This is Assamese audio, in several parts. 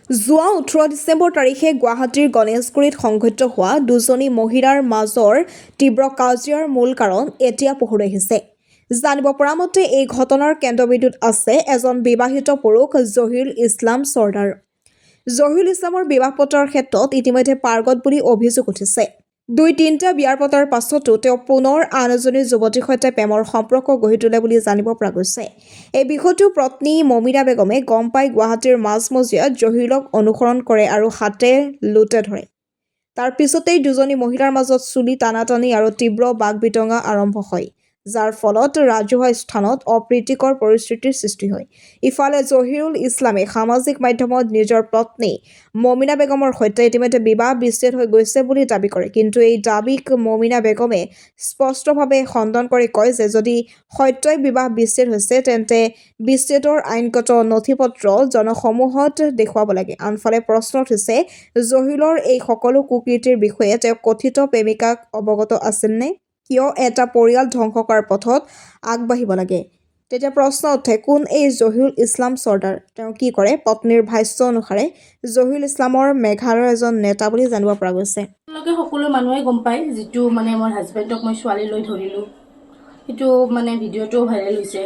যোৱা 18 ডিচেম্বৰ তাৰিখে গুৱাহাটীৰ গণেশগুৰিত সংঘটিত হোৱা দুজনী মহিলাৰ মাজৰ তীব্ৰ কাজিয়াৰ মূল কাৰণ এতিয়া পোহৰ আহিছে। জানিব পৰা মতে এই ঘটনাৰ কেন্দ্ৰবিন্দুত আছে এজন বিবাহিত পুৰুষ জহিৰুল ইছলাম চৰ্দাৰ। জহিৰুল ইছলামৰ বিবাহ পতাৰ ক্ষেত্ৰত ইতিমধ্যে পাৰ্গত বুলি অভিযোগ উঠিছে। 2-3টা বিয়াৰ পতাৰ পাছতো তেওঁ পুনৰ আন এজনী যুৱতীৰ সৈতে প্ৰেমৰ সম্পৰ্ক গঢ়ি তোলে বুলি জানিব পৰা গৈছে। এই বিষয়টো পত্নী মমিনা বেগমে গম পাই গুৱাহাটীৰ মাজমজিয়াত জহিৰুলক অনুসৰণ কৰে আৰু হাতে লোটে ধৰে। তাৰ পিছতেই দুজনী মহিলাৰ মাজত চুলি টানাটানি আৰু তীব্ৰ বাক-বিতংগা আৰম্ভ হয়, যাৰ ফলত ৰাজহুৱা স্থানত অপ্ৰীতিকৰ পৰিস্থিতিৰ সৃষ্টি হয়। ইফালে জহিৰুল ইছলামে সামাজিক মাধ্যমত নিজৰ পত্নী মমিনা বেগমৰ সৈতে ইতিমধ্যে বিবাহ বিচ্ছেদ হৈ গৈছে বুলি দাবী কৰে। কিন্তু এই দাবীক মমিনা বেগমে স্পষ্টভাৱে খণ্ডন কৰি কয় যে যদি সত্যই বিবাহ বিচ্ছেদ হৈছে তেন্তে বিচ্ছেদৰ আইনগত নথিপত্ৰ জনসমুহত দেখুৱাব লাগে। আনফালে প্ৰশ্ন উঠিছে, জহিৰুলৰ এই সকলো কুকীৰ্তিৰ বিষয়ে তেওঁ কথিত প্ৰেমিকাক অৱগত আছিলনে? কিয় এটা পৰিয়াল ধ্বংস কৰাৰ পথত আগবাঢ়িব লাগে? তেতিয়া প্ৰশ্ন উঠে, কোন এই জহিৰুল ইছলাম চৰ্দাৰ? তেওঁ কি কৰে? পত্নীৰ ভাষ্য অনুসাৰে জহিৰুল ইছলামৰ মেঘালয়ৰ এজন নেতা বুলি জানিব পৰা গৈছে। সকলো মানুহে গম পায় যিটো মোৰ হাজবেণ্ডক মই ছোৱালী লৈ ধৰিলোঁ, সেইটো ভিডিঅ'টো ভাইৰেল হৈছে।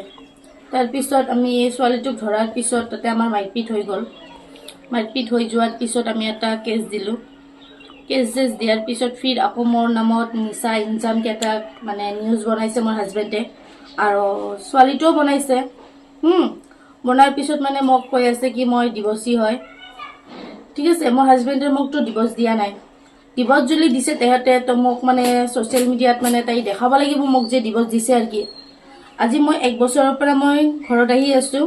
তাৰপিছত আমি এই ছোৱালীটোক ধৰাৰ পিছত তাতে আমাৰ মাৰপিট হৈ গ'ল। মাৰপিট হৈ যোৱাৰ পিছত আমি এটা কেছ দিলোঁ। কেছ দিয়াৰ পিছত ফিৰ আকৌ মোৰ নামত মিছা ইনজাম এটা নিউজ বনাইছে মোৰ হাজবেণ্ডে, আৰু ছোৱালীটোও বনাইছে। বনাৰ পিছত মোক কৈ আছে কি মই ডিভৰ্চি হয়। ঠিক আছে, মোৰ হাজবেণ্ডে মোকতো ডিভৰ্চ দিয়া নাই। ডিভৰ্চ যদি দিছে তেহেঁতে তো মোক ছ'চিয়েল মিডিয়াত তাই দেখাব লাগিব মোক যে ডিভৰ্চ দিছে আৰু কি। আজি মই 1 বছৰৰ পৰা মই ঘৰত আহি আছোঁ।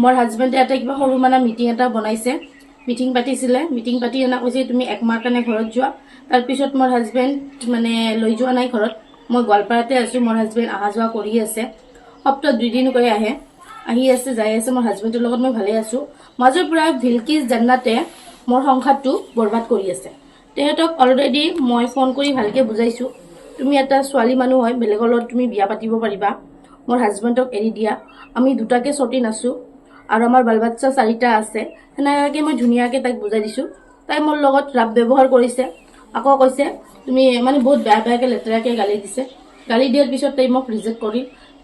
মোৰ হাজবেণ্ডে এটা কিবা সৰু মিটিং এটা বনাইছে, মিটিং পাতিছিলে। মিটিং পাতি কৈছে তুমি 1 মাহ কাৰণে ঘৰত যোৱা। তাৰপিছত মোৰ হাজবেণ্ড লৈ যোৱা নাই ঘৰত। মই গোৱালপাৰাতে আছোঁ। মোৰ হাজবেণ্ড অহা যোৱা কৰি আছে, সপ্তাহত 2 দিনকৈ আহি আছে যাই আছে। মোৰ হাজবেণ্ডৰ লগত মই ভালে আছোঁ। মাজৰ পৰা ভিলকিছ জান্নাতে মোৰ সংসাৰটো বৰবাদ কৰি আছে। তেহেঁতক অলৰেডি মই ফোন কৰি ভালকৈ বুজাইছোঁ, তুমি এটা ছোৱালী মানুহ হয়, বেলেগৰ লগত তুমি বিয়া পাতিব পাৰিবা, মোৰ হাজবেণ্ডক এৰি দিয়া। আমি দুটাকে ছটি নাছোঁ আৰু আমাৰ বাল বাচ্চা 4টা আছে। সেনেকৈ মই ধুনীয়াকৈ তাইক বুজাই দিছোঁ। তাই মোৰ লগত ৰাপ ব্যৱহাৰ কৰিছে। আকৌ কৈছে তুমি বহুত বেয়াকৈ লেতেৰাকৈ গালি দিছে। গালি দিয়াৰ পিছত তাই মোক ৰিজেক্ট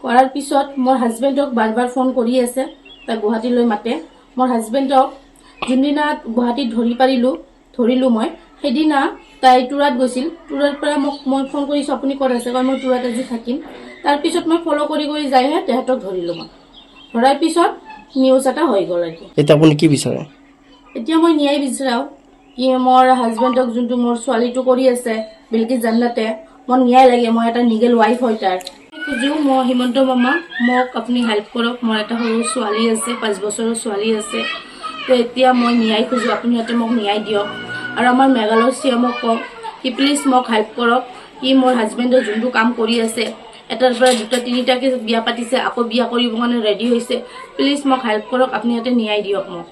কৰাৰ পিছত মোৰ হাজবেণ্ডক বাৰ ফোন কৰি আছে। তাই গুৱাহাটীলৈ মাতে। মোৰ হাজবেণ্ডক যোনদিনা গুৱাহাটীত ধৰিলোঁ মই, সেইদিনা তাই টুৰাত গৈছিল। টুৰাৰ পৰা মই ফোন কৰিছোঁ আপুনি ক'ত আছে? মই টুৰাত আজি থাকিম। তাৰপিছত মই ফ'ল' কৰি যাইহে তেহেঁতক ধৰিলোঁ। মই ধৰাৰ পিছত নিউজ এটা হৈ গ'ল। এতিয়া আপুনি কি বিচাৰে? এতিয়া মই ন্যায় বিচাৰাওঁ কি মোৰ হাজবেণ্ডক যোনটো মোৰ ছোৱালীটো কৰি আছে বিলকিছ জান্নাতে, মোৰ ন্যায় লাগে। মই এটা লিগেল ৱাইফ হয় তাৰ। খুজোঁ মই হিমন্ত মামা মোক আপুনি হেল্প কৰক। মোৰ এটা সৰু ছোৱালী আছে, 5 বছৰৰ ছোৱালী আছে। তো এতিয়া মই ন্যায় খোজোঁ, আপুনি ইয়াতে মোক ন্যায় দিয়ক। আৰু আমাৰ মেঘালয় চিএমক কওক কি প্লিজ মোক হেল্প কৰক। কি মোৰ হাজবেণ্ডে যোনটো কাম কৰি আছে, এটাৰ পৰা 2-3টাকে বিয়া পাতিছে, আকৌ বিয়া কৰিব কাৰণে ৰেডি হৈছে। প্লিজ মোক হেল্প কৰক, আপুনি ইয়াতে ন্যায় দিয়ক মোক।